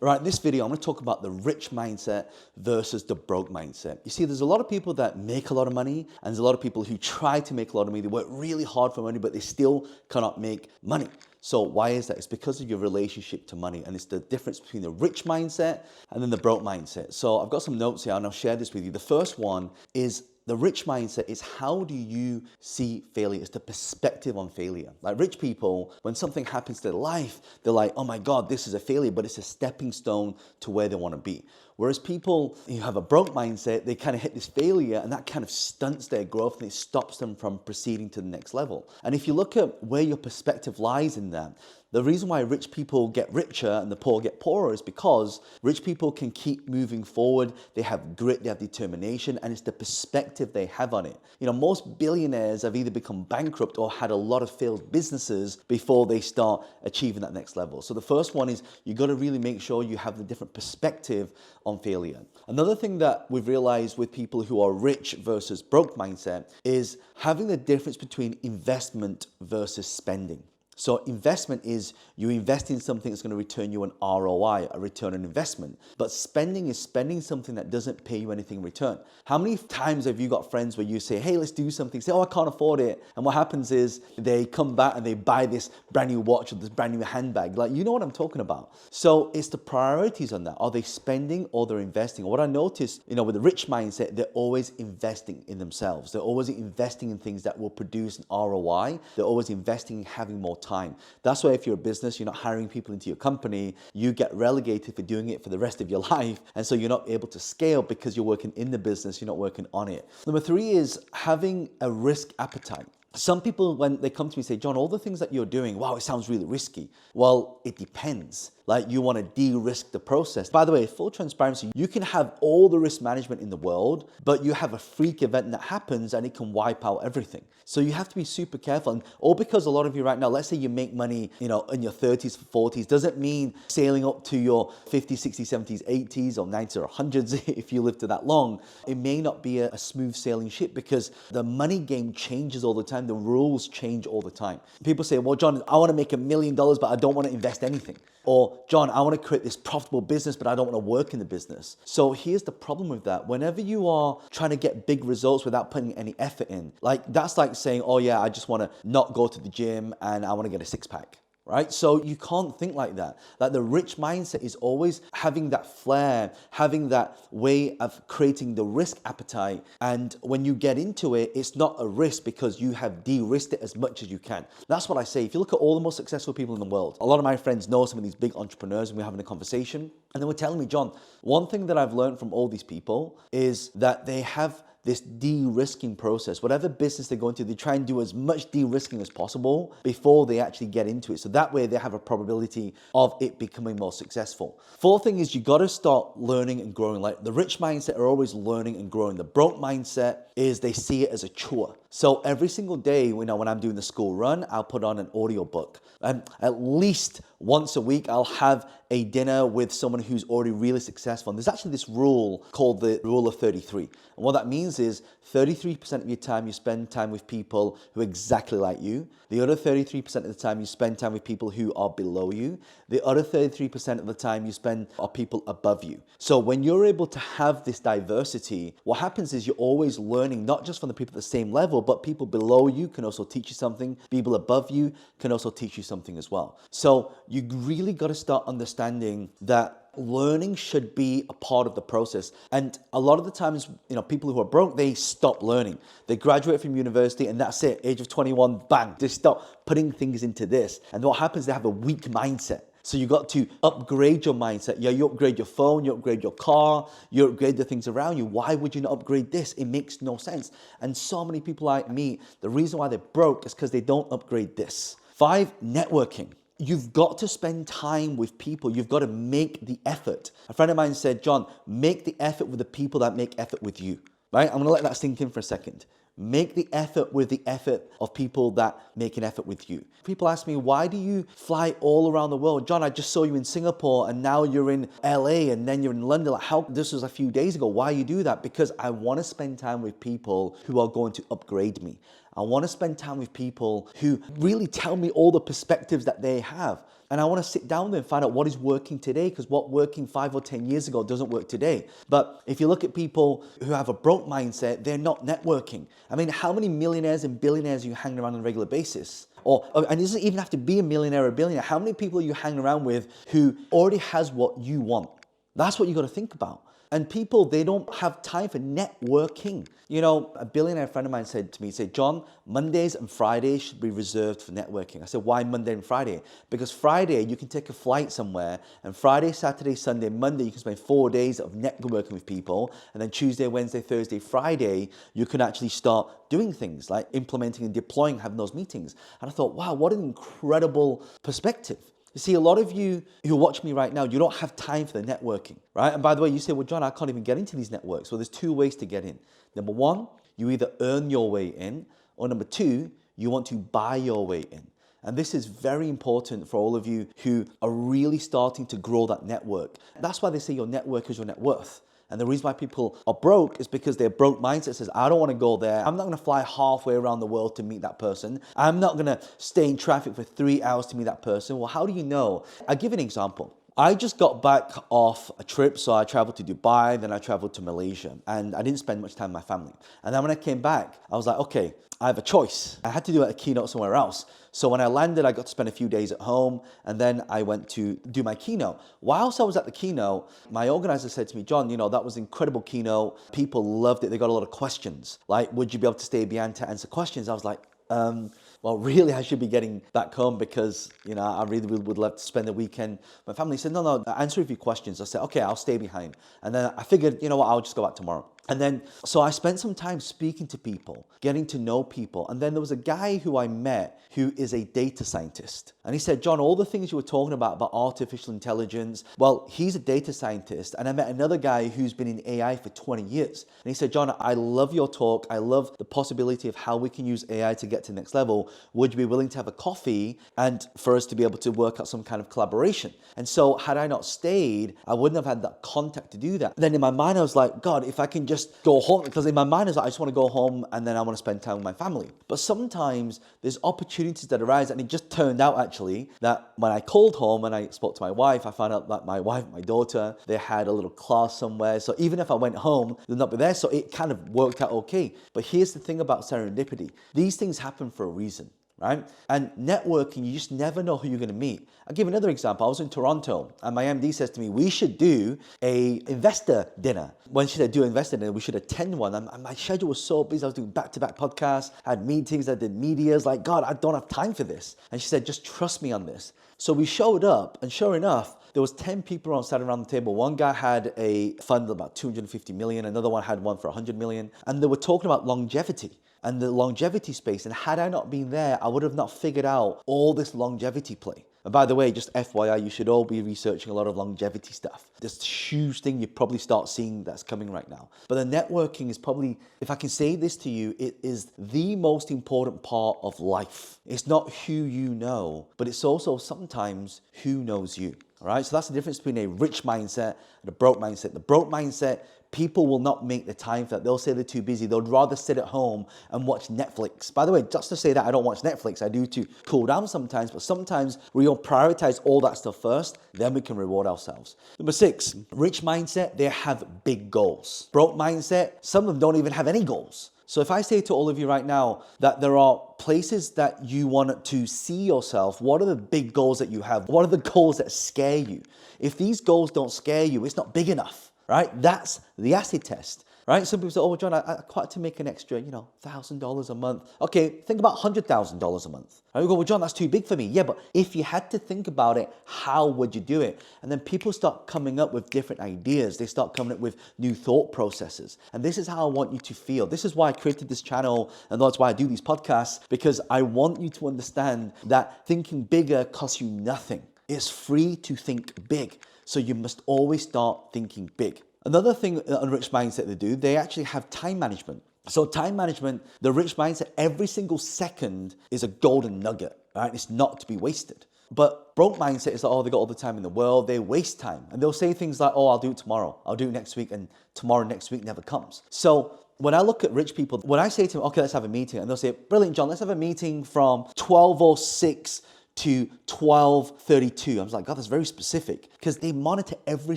All right, in this video, I'm going to talk about the rich mindset versus the broke mindset. You see, there's a lot of people that make a lot of money, and there's a lot of people who try to make a lot of money. They work really hard for money, but they still cannot make money. So why is that? It's because of your relationship to money, and it's the difference between the rich mindset and then the broke mindset. So I've got some notes here, and I'll share this with you. The first one is the rich mindset is how do you see failure? It's the perspective on failure. Like rich people, when something happens to their life, they're like, oh my God, this is a failure, but it's a stepping stone to where they want to be. Whereas people who have a broke mindset, they kind of hit this failure and that kind of stunts their growth and it stops them from proceeding to the next level. And if you look at where your perspective lies in that, the reason why rich people get richer and the poor get poorer is because rich people can keep moving forward. They have grit, they have determination, and it's the perspective they have on it. You know, most billionaires have either become bankrupt or had a lot of failed businesses before they start achieving that next level. So the first one is you got to really make sure you have the different perspective on failure. Another thing that we've realized with people who are rich versus broke mindset is having the difference between investment versus spending. So investment is you invest in something that's going to return you an ROI, a return on investment. But spending is spending something that doesn't pay you anything in return. How many times have you got friends where you say, hey, let's do something, say, oh, I can't afford it. And what happens is they come back and they buy this brand new watch or this brand new handbag. Like, you know what I'm talking about. So it's the priorities on that. Are they spending or they're investing? What I noticed, you know, with the rich mindset, they're always investing in themselves. They're always investing in things that will produce an ROI. They're always investing in having more time. That's why if you're a business, you're not hiring people into your company, you get relegated for doing it for the rest of your life. And so you're not able to scale because you're working in the business, you're not working on it. Number three is having a risk appetite. Some people, when they come to me, say, John, all the things that you're doing, wow, it sounds really risky. Well, it depends. Like you want to de-risk the process. By the way, full transparency, you can have all the risk management in the world, but you have a freak event that happens and it can wipe out everything. So you have to be super careful. And all because a lot of you right now, let's say you make money, you know, in your 30s, 40s, doesn't mean sailing up to your 50s, 60s, 70s, 80s or 90s or 100s if you live to that long. It may not be a smooth sailing ship because the money game changes all the time. The rules change all the time. People say, well, John, I want to make $1 million, but I don't want to invest anything. Or, John, I want to create this profitable business, but I don't want to work in the business. So here's the problem with that. Whenever you are trying to get big results without putting any effort in, like that's like saying, oh yeah, I just want to not go to the gym and I want to get a six pack. Right? So you can't think like that. Like the rich mindset is always having that flair, having that way of creating the risk appetite. And when you get into it, it's not a risk because you have de-risked it as much as you can. That's what I say. If you look at all the most successful people in the world, a lot of my friends know some of these big entrepreneurs and we're having a conversation and they were telling me, John, one thing that I've learned from all these people is that they have this de-risking process. Whatever business they go into, they try and do as much de-risking as possible before they actually get into it. So that way they have a probability of it becoming more successful. Fourth thing is you got to start learning and growing. Like the rich mindset are always learning and growing. The broke mindset is they see it as a chore. So every single day, you know, when I'm doing the school run, I'll put on an audio book. And at least once a week, I'll have a dinner with someone who's already really successful. And there's actually this rule called the rule of 33. And what that means is 33% of your time you spend time with people who are exactly like you. The other 33% of the time you spend time with people who are below you. The other 33% of the time you spend are people above you. So when you're able to have this diversity, what happens is you're always learning, not just from the people at the same level, but people below you can also teach you something. People above you can also teach you something as well. So you really got to start understanding that learning should be a part of the process. And a lot of the times, you know, people who are broke, they stop learning. They graduate from university and that's it. Age of 21, bang, they stop putting things into this. And what happens, they have a weak mindset. So you got to upgrade your mindset. Yeah, you upgrade your phone, you upgrade your car, you upgrade the things around you. Why would you not upgrade this? It makes no sense. And so many people like me, the reason why they're broke is because they don't upgrade this. 5, networking. You've got to spend time with people. You've got to make the effort. A friend of mine said, John, make the effort with the people that make effort with you. Right? I'm going to let that sink in for a second. Make the effort with the effort of people that make an effort with you. People ask me, why do you fly all around the world? John, I just saw you in Singapore and now you're in LA and then you're in London. Like, how? This was a few days ago. Why you do that? Because I want to spend time with people who are going to upgrade me. I want to spend time with people who really tell me all the perspectives that they have. And I want to sit down with them and find out what is working today, because what working 5 or 10 years ago doesn't work today. But if you look at people who have a broke mindset, they're not networking. I mean, how many millionaires and billionaires are you hanging around on a regular basis? And it doesn't even have to be a millionaire or a billionaire. How many people are you hanging around with who already has what you want? That's what you got to think about. And people, they don't have time for networking. You know, a billionaire friend of mine said to me, he said, John, Mondays and Fridays should be reserved for networking. I said, why Monday and Friday? Because Friday, you can take a flight somewhere, and Friday, Saturday, Sunday, Monday, you can spend 4 days of networking with people. And then Tuesday, Wednesday, Thursday, Friday, you can actually start doing things like implementing and deploying, having those meetings. And I thought, wow, what an incredible perspective. You see, a lot of you who watch me right now, you don't have time for the networking, right? And by the way, you say, well, John, I can't even get into these networks. Well, there's 2 ways to get in. Number 1, you either earn your way in, or number 2, you want to buy your way in. And this is very important for all of you who are really starting to grow that network. That's why they say your network is your net worth. And the reason why people are broke is because their broke mindset says, I don't want to go there. I'm not going to fly halfway around the world to meet that person. I'm not going to stay in traffic for 3 hours to meet that person. Well, how do you know? I'll give you an example. I just got back off a trip, so I traveled to Dubai, then I traveled to Malaysia, and I didn't spend much time with my family. And then when I came back, I was like, okay, I have a choice. I had to do a keynote somewhere else. So when I landed, I got to spend a few days at home, and then I went to do my keynote. Whilst I was at the keynote, my organizer said to me, John, you know, that was an incredible keynote. People loved it. They got a lot of questions. Like, would you be able to stay behind to answer questions? I was like, well, really, I should be getting back home because, you know, I really would love to spend the weekend. My family said, no, answer a few questions. I said, okay, I'll stay behind. And then I figured, you know what, I'll just go back tomorrow. And then, so I spent some time speaking to people, getting to know people. And then there was a guy who I met who is a data scientist. And he said, John, all the things you were talking about artificial intelligence, well, he's a data scientist. And I met another guy who's been in AI for 20 years. And he said, John, I love your talk. I love the possibility of how we can use AI to get to the next level. Would you be willing to have a coffee and for us to be able to work out some kind of collaboration? And so had I not stayed, I wouldn't have had that contact to do that. And then in my mind, I was like, God, if I can just go home, because in my mind, I was like, I just want to go home and then I want to spend time with my family. But sometimes there's opportunities that arise, and it just turned out actually that when I called home and I spoke to my wife, I found out that my wife, my daughter, they had a little class somewhere. So even if I went home, they'd not be there. So it kind of worked out okay. But here's the thing about serendipity. These things happen for a reason. Right? And networking, you just never know who you're going to meet. I'll give another example. I was in Toronto and my MD says to me, we should do a investor dinner. When she said do an investor dinner, we should attend one. And my schedule was so busy. I was doing back-to-back podcasts, I had meetings, I did medias. Like, God, I don't have time for this. And she said, just trust me on this. So we showed up, and sure enough, there was 10 people sat around the table. One guy had a fund of about 250 million. Another one had one for 100 million. And they were talking about longevity and the longevity space. And had I not been there, I would have not figured out all this longevity play. And by the way, just FYI, you should all be researching a lot of longevity stuff. This huge thing you probably start seeing that's coming right now. But the networking is probably, if I can say this to you, it is the most important part of life. It's not who you know, but it's also sometimes who knows you. All right, so that's the difference between a rich mindset and a broke mindset. The broke mindset, people will not make the time for that. They'll say they're too busy. They'd rather sit at home and watch Netflix. By the way, just to say that I don't watch Netflix, I do to cool down sometimes, but sometimes we'll prioritize all that stuff first, then we can reward ourselves. Number 6, rich mindset, they have big goals. Broke mindset, some of them don't even have any goals. So if I say to all of you right now that there are places that you want to see yourself, what are the big goals that you have? What are the goals that scare you? If these goals don't scare you, it's not big enough, right? That's the acid test, right? Some people say, oh, John, I quite like to make an extra, $1,000 a month. Okay, think about $100,000 a month. And we go, well, John, that's too big for me. Yeah, but if you had to think about it, how would you do it? And then people start coming up with different ideas. They start coming up with new thought processes. And this is how I want you to feel. This is why I created this channel, and that's why I do these podcasts, because I want you to understand that thinking bigger costs you nothing. It's free to think big. So you must always start thinking big. Another thing a rich mindset they do, they actually have time management. So time management, the rich mindset, every single second is a golden nugget, right? It's not to be wasted. But broke mindset is like, oh, they got all the time in the world. They waste time. And they'll say things like, oh, I'll do it tomorrow. I'll do it next week. And tomorrow, next week never comes. So when I look at rich people, when I say to them, okay, let's have a meeting. And they'll say, brilliant, John, let's have a meeting from 12:06 to 12:32. I was like, God, that's very specific, because they monitor every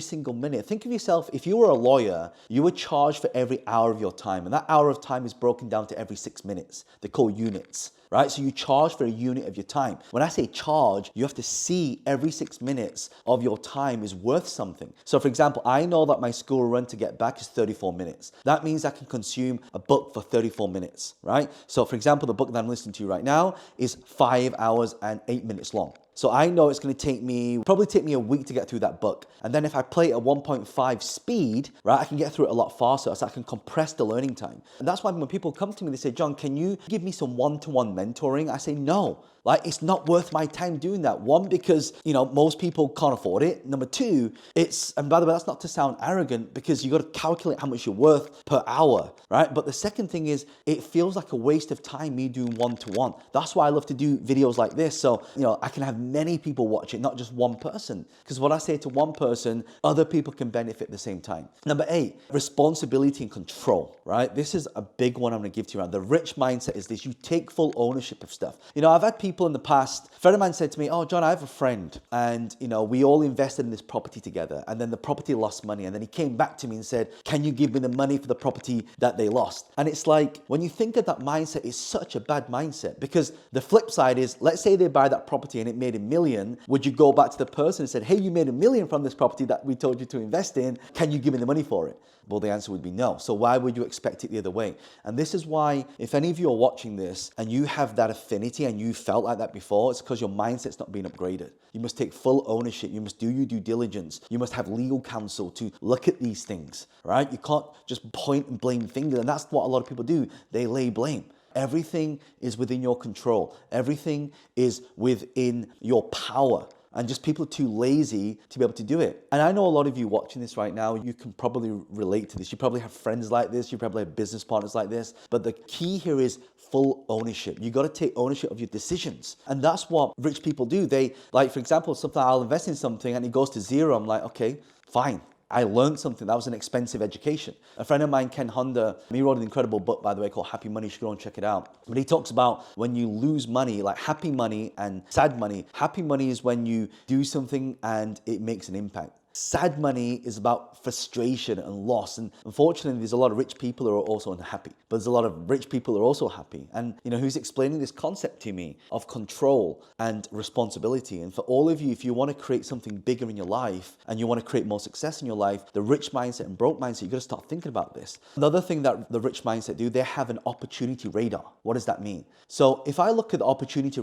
single minute. Think of yourself, if you were a lawyer, you were charged for every hour of your time, and that hour of time is broken down to every 6 minutes. They're called units, right? So you charge for a unit of your time. When I say charge, you have to see every 6 minutes of your time is worth something. So for example, I know that my school run to get back is 34 minutes. That means I can consume a book for 34 minutes, right? So for example, the book that I'm listening to right now is 5 hours and 8 minutes long. So I know it's going to probably take me a week to get through that book. And then if I play it at 1.5 speed, right, I can get through it a lot faster, so I can compress the learning time. And that's why when people come to me, they say, John, can you give me some one-to-one mentoring? I say, no. Like, it's not worth my time doing that. One, because, most people can't afford it. Number two, and by the way, that's not to sound arrogant, because you got to calculate how much you're worth per hour, right? But the second thing is, it feels like a waste of time, me doing one-to-one. That's why I love to do videos like this. So, I can have many people watch it, not just one person. Because what I say to one person, other people can benefit at the same time. Number 8, responsibility and control, right? This is a big one I'm going to give to you around. The rich mindset is this: you take full ownership of stuff. I've had people in the past, a friend of mine said to me, oh, John, I have a friend, and we all invested in this property together, and then the property lost money, and then he came back to me and said, can you give me the money for the property that they lost? And it's like, when you think of that mindset, it's such a bad mindset, because the flip side is, let's say they buy that property and it made $1 million. Would you go back to the person and said, hey, you made $1 million from this property that we told you to invest in, can you give me the money for it? Well, the answer would be no. So why would you expect it the other way? And this is why, if any of you are watching this and you have that affinity and you felt like that before, it's because your mindset's not being upgraded. You must take full ownership. You must do your due diligence. You must have legal counsel to look at these things, right? You can't just point and blame fingers. And that's what a lot of people do. They lay blame. Everything is within your control. Everything is within your power. And just people are too lazy to be able to do it. And I know a lot of you watching this right now, you can probably relate to this. You probably have friends like this. You probably have business partners like this. But the key here is full ownership. You got to take ownership of your decisions. And that's what rich people do. They, like, for example, something, I'll invest in something and it goes to zero. I'm like, okay, fine. I learned something. That was an expensive education. A friend of mine, Ken Honda, he wrote an incredible book, by the way, called Happy Money. You should go and check it out. But he talks about when you lose money, like happy money and sad money. Happy money is when you do something and it makes an impact. Sad money is about frustration and loss. And unfortunately, there's a lot of rich people who are also unhappy. But there's a lot of rich people who are also happy. And, who's explaining this concept to me of control and responsibility. And for all of you, if you want to create something bigger in your life and you want to create more success in your life, the rich mindset and broke mindset, you've got to start thinking about this. Another thing that the rich mindset do, they have an opportunity radar. What does that mean? So if I look at the opportunity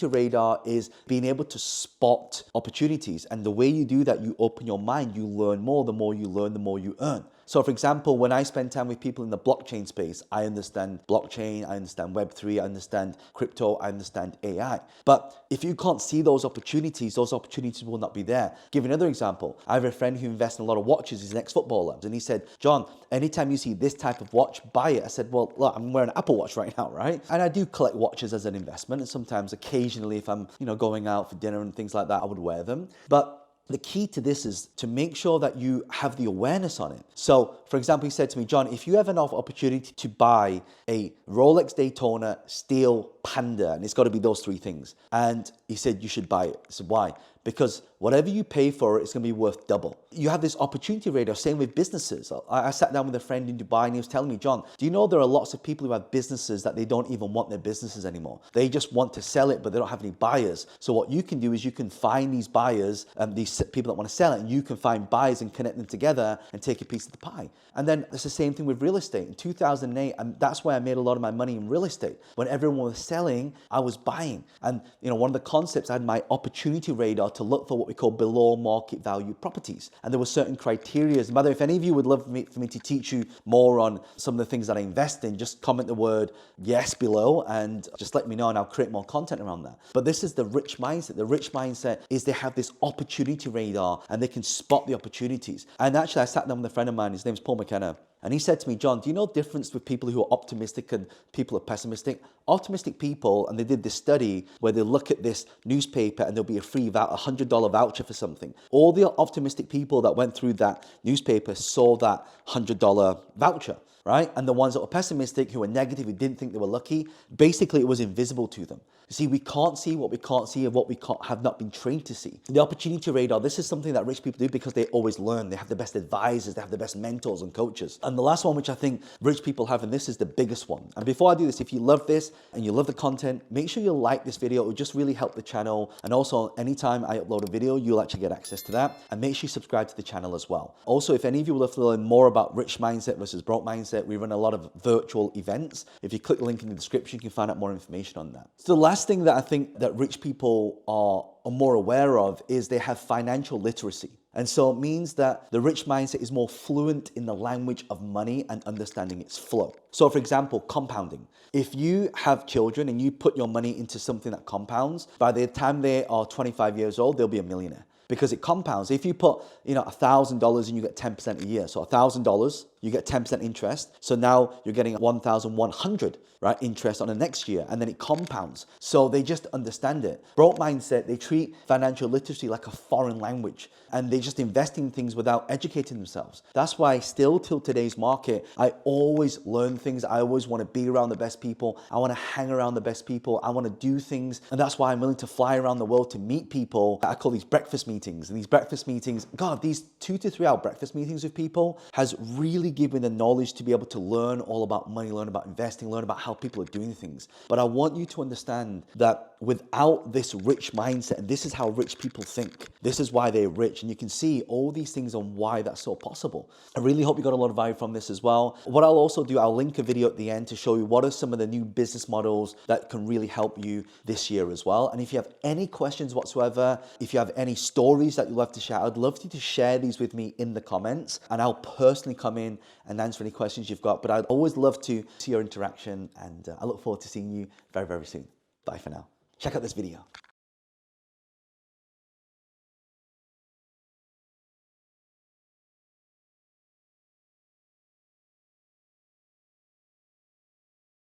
radar is being able to spot opportunities. And the way you do that, you open your mind, you learn more. The more you learn, the more you earn. So for example, when I spend time with people in the blockchain space, I understand blockchain, I understand Web3, I understand crypto, I understand AI. But if you can't see those opportunities will not be there. Give another example. I have a friend who invests in a lot of watches. He's an ex-footballer. And he said, John, anytime you see this type of watch, buy it. I said, well, look, I'm wearing an Apple Watch right now, right? And I do collect watches as an investment. And sometimes occasionally if I'm, going out for dinner and things like that, I would wear them. But the key to this is to make sure that you have the awareness on it. So, for example, he said to me, John, if you have enough opportunity to buy a Rolex Daytona steel Panda, and it's got to be those 3 things, and he said you should buy it. I said, why? Because whatever you pay for it, it's going to be worth double. You have this opportunity radar, same with businesses. I sat down with a friend in Dubai and he was telling me, John, do you know there are lots of people who have businesses that they don't even want their businesses anymore? They just want to sell it, but they don't have any buyers. So what you can do is you can find these buyers, these people that want to sell it, and you can find buyers and connect them together and take a piece of the pie. And then it's the same thing with real estate. In 2008, and that's why I made a lot of my money in real estate. When everyone was selling, I was buying. And one of the concepts, I had my opportunity radar to look for what we call below market value properties. And there were certain criteria. And by the way, if any of you would love for me to teach you more on some of the things that I invest in, just comment the word yes below and just let me know and I'll create more content around that. But this is the rich mindset. The rich mindset is they have this opportunity radar and they can spot the opportunities. And actually, I sat down with a friend of mine, his name's Paul McKenna. And he said to me, John, do you know the difference with people who are optimistic and people who are pessimistic? Optimistic people, and they did this study where they look at this newspaper and there'll be a free $100 voucher for something. All the optimistic people that went through that newspaper saw that $100 voucher, right? And the ones that were pessimistic, who were negative, who didn't think they were lucky, basically it was invisible to them. You see, we can't see what we can't see and what we have not been trained to see. The opportunity radar, this is something that rich people do because they always learn. They have the best advisors, they have the best mentors and coaches. And the last one, which I think rich people have, and this is the biggest one. And before I do this, if you love this and you love the content, make sure you like this video. It will just really help the channel. And also, anytime I upload a video, you'll actually get access to that. And make sure you subscribe to the channel as well. Also, if any of you would love to learn more about rich mindset versus broke mindset, we run a lot of virtual events. If you click the link in the description, you can find out more information on that. So the last thing that I think that rich people are more aware of is they have financial literacy. And so it means that the rich mindset is more fluent in the language of money and understanding its flow. So for example, compounding. If you have children and you put your money into something that compounds, by the time they are 25 years old, they'll be a millionaire. Because it compounds. If you put, $1,000 and you get 10% a year, so $1,000, you get 10% interest. So now you're getting 1,100, right, interest on the next year, and then it compounds. So they just understand it. Broke mindset, they treat financial literacy like a foreign language, and they just invest in things without educating themselves. That's why still till today's market, I always learn things. I always want to be around the best people. I want to hang around the best people. I want to do things. And that's why I'm willing to fly around the world to meet people. I call these breakfast meetings. And these breakfast meetings, God, these 2 to 3 hour breakfast meetings with people has really given the knowledge to be able to learn all about money, learn about investing, learn about how people are doing things. But I want you to understand that without this rich mindset, and this is how rich people think, this is why they're rich. And you can see all these things on why that's so possible. I really hope you got a lot of value from this as well. What I'll also do, I'll link a video at the end to show you what are some of the new business models that can really help you this year as well. And if you have any questions whatsoever, if you have any stories that you'd love to share, I'd love you to share these with me in the comments, and I'll personally come in and answer any questions you've got. But I'd always love to see your interaction, and I look forward to seeing you very, very soon. Bye for now. Check out this video.